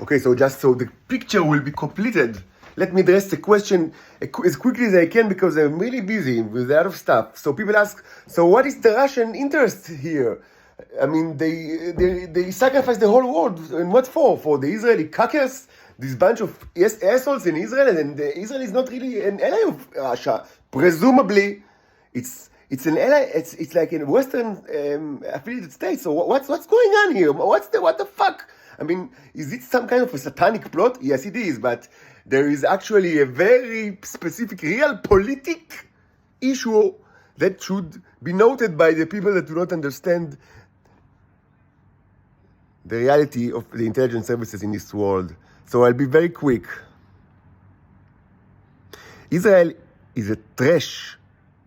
Okay, so just so the picture will be completed, let me address the question as quickly as I can because I'm really busy with a lot of stuff. So people ask, so what is the Russian interest here? I mean, they sacrificed the whole world, and what for? For the Israeli cuckers, this bunch of assholes in Israel, and Israel is not really an ally of Russia. Presumably, it's an ally. It's like in Western affiliated states. So what's going on here? What the fuck? I mean, is it some kind of a satanic plot? Yes, it is, but there is actually a very specific, real politic issue that should be noted by the people that do not understand the reality of the intelligence services in this world. So I'll be very quick. Israel is a trash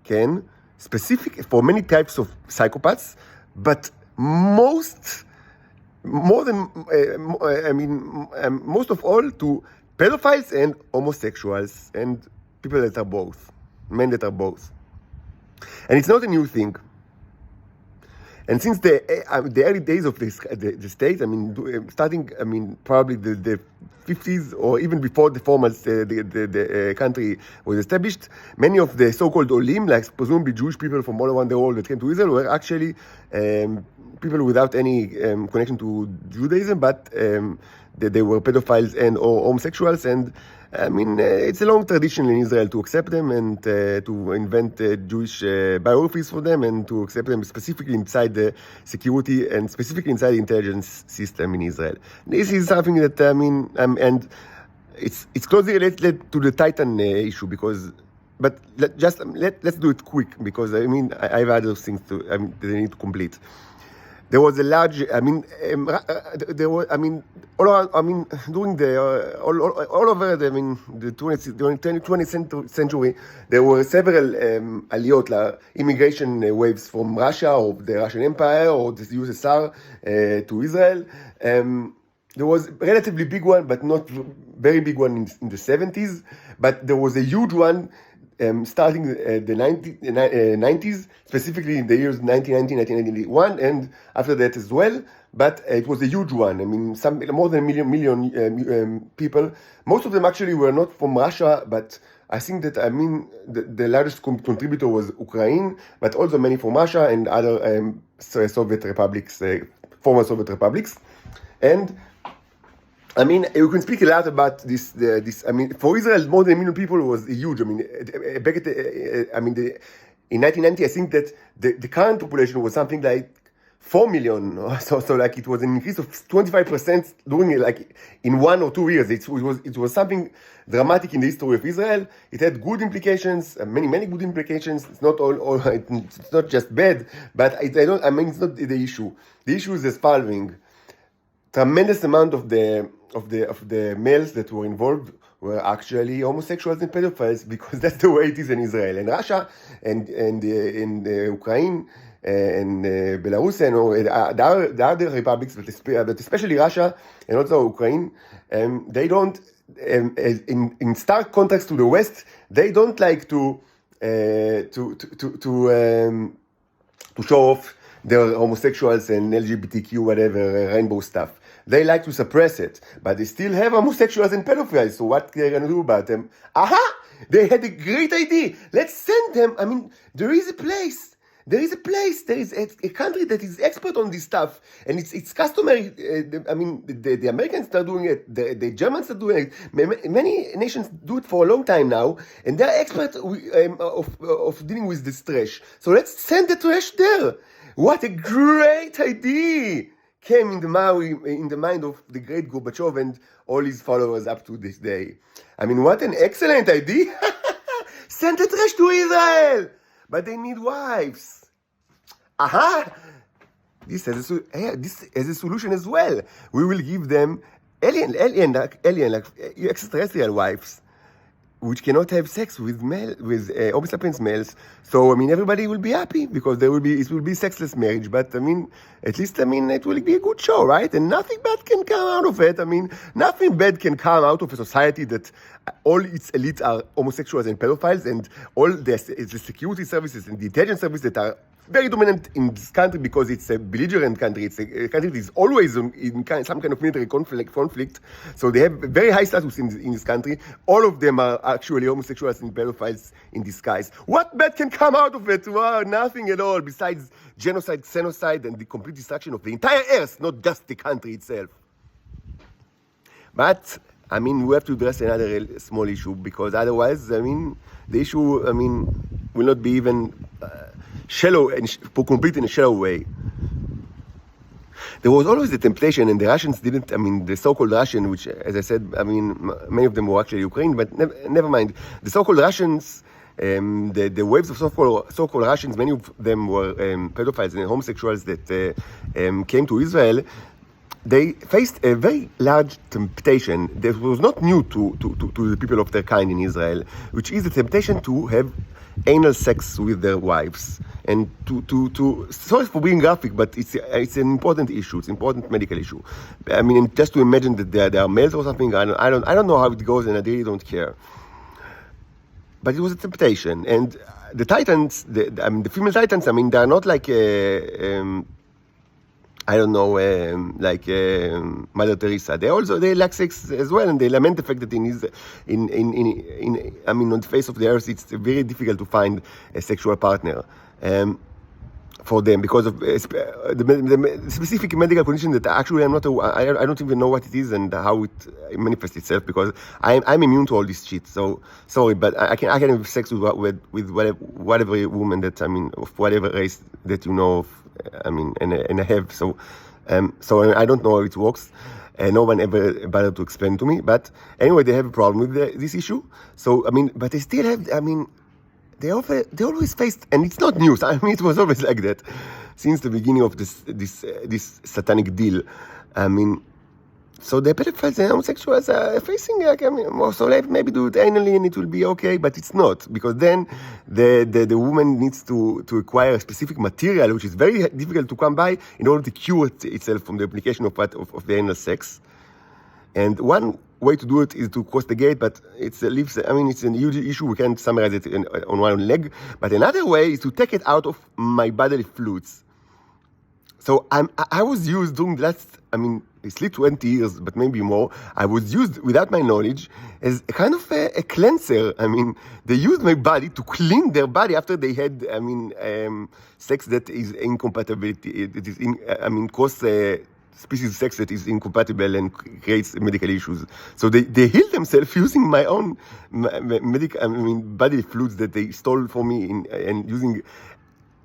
can, specific for many types of psychopaths, but most of all to pedophiles and homosexuals and people that are both, men that are both. And it's not a new thing. And since the early days of the state, starting, probably the 50s or even before the formal the country was established, many of the so-called olim, like presumably Jewish people from all around the world that came to Israel, were actually people without any connection to Judaism, but they were pedophiles and or homosexuals. And it's a long tradition in Israel to accept them and to invent Jewish biographies for them and to accept them specifically inside the security and specifically inside the intelligence system in Israel. This is something that, and it's closely related to the Titan issue but let's do it quick because, I have other things that I need to complete. There was a large, during the, all over the 20th century, there were several aliyot, immigration waves from Russia or the Russian Empire or the USSR to Israel. There was a relatively big one, but not very big one in the 70s. But there was a huge one starting the 90s, specifically in the years 1990, 1991, and after that as well. But it was a huge one. More than a million people. Most of them actually were not from Russia, but I think that, the largest contributor was Ukraine, but also many from Russia and other Soviet republics, former Soviet republics. And you can speak a lot about this. For Israel, more than a million people was huge. Back at in 1990, I think that the current population was something like 4 million. So like it was an increase of 25% during in 1 or 2 years. It was something dramatic in the history of Israel. It had good implications, many good implications. It's not all it's not just bad, but it's not the issue. The issue is the following: tremendous amount of the males that were involved were actually homosexuals and pedophiles, because that's the way it is in Israel and Russia and in Ukraine and Belarus and the other republics, but especially Russia and also Ukraine. They don't, in stark contrast to the West, they don't like to show off their homosexuals and LGBTQ, whatever, rainbow stuff. They like to suppress it, but they still have homosexuals and pedophiles, so what they're going to do about them? Aha! They had a great idea. Let's send them. There is a place. There is a country that is expert on this stuff, and it's customary. The Americans are doing it, the Germans are doing it. Many nations do it for a long time now, and they're experts of dealing with this trash. So let's send the trash there. What a great idea came in the mind of the great Gorbachev and all his followers up to this day. What an excellent idea! Send the trash to Israel! But they need wives. Aha! This has a solution as well. We will give them alien extraterrestrial wives, which cannot have sex with Homo sapiens males. So everybody will be happy because it will be sexless marriage. But at least it will be a good show, right? And nothing bad can come out of it. Nothing bad can come out of a society that all its elites are homosexuals and pedophiles, and all the security services and the intelligence services that are very dominant in this country because it's a belligerent country. It's a country that is always in some kind of military conflict. So they have very high status in this country. All of them are actually homosexuals and pedophiles in disguise. What bad can come out of it? Well, nothing at all besides genocide, xenocide, and the complete destruction of the entire earth, not just the country itself. But, I mean, we have to address another small issue because otherwise, I mean, the issue, I mean, will not be even shallow and complete in a shallow way. There was always the temptation, and the Russians didn't, I mean, the so-called Russian, which, as I said, I mean, many of them were actually Ukraine, but never mind. The so-called Russians, the waves of so-called Russians, many of them were pedophiles and homosexuals that came to Israel. They faced a very large temptation that was not new to the people of their kind in Israel, which is the temptation to have anal sex with their wives. And sorry for being graphic, but it's an important issue. It's an important medical issue. I mean, just to imagine that they are males or something, I don't know how it goes, and I really don't care. But it was a temptation, and the Titans, the female Titans, I mean, they are not like I don't know, Mother Teresa. They lack sex as well, and they lament the fact that on the face of the earth, it's very difficult to find a sexual partner for them because of the specific medical condition that actually I don't even know what it is and how it manifests itself because I'm immune to all this shit. So sorry, but I can have sex with whatever woman that of whatever race that you know of. And I have so I don't know how it works. No one ever bothered to explain to me. But anyway, they have a problem with this issue. So but they still have. They always faced, and it's not news. It was always like that since the beginning of this satanic deal. So the pedophiles and homosexuals are facing, so maybe do it anally and it will be okay, but it's not, because then the woman needs to acquire a specific material, which is very difficult to come by in order to cure itself from the application of the anal sex. And one way to do it is to cross the gate, but it's a huge issue. We can't summarize it on one leg. But another way is to take it out of my bodily fluids. So I was used during the last, it's least 20 years, but maybe more. I was used, without my knowledge, as a kind of a cleanser. They used my body to clean their body after they had, sex that is incompatibility. It is, cause species sex that is incompatible and creates medical issues. So they heal themselves using my own body fluids that they stole from me and using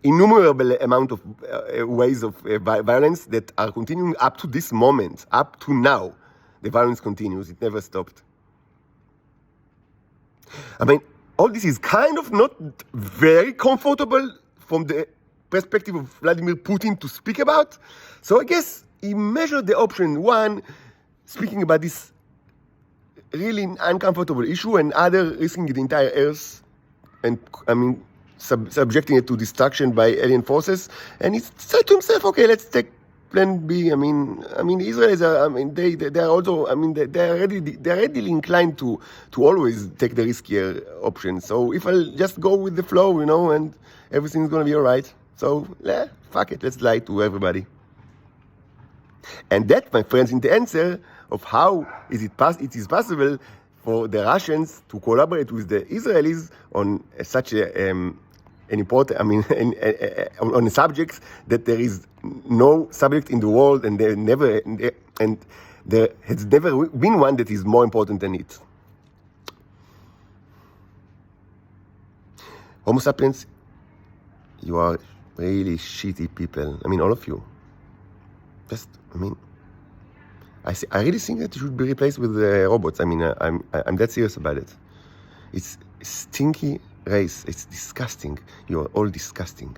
innumerable amount of ways of violence that are continuing up to this moment, up to now. The violence continues. It never stopped. All this is kind of not very comfortable from the perspective of Vladimir Putin to speak about. So I guess he measured the option one, speaking about this really uncomfortable issue, and other risking the entire earth, and subjecting it to destruction by alien forces. And he said to himself, okay, let's take plan B. Israelis are, they are also, they're readily inclined to always take the riskier option. So if I'll just go with the flow, and everything's going to be all right. So, fuck it, let's lie to everybody. And that, my friends, is the answer of how it is possible for the Russians to collaborate with the Israelis on such an important, on a subject that there is no subject in the world, and there has never been one that is more important than it. Homo sapiens, you are really shitty people. All of you. I really think that you should be replaced with robots. I'm that serious about it. It's stinky race. It's disgusting. You are all disgusting.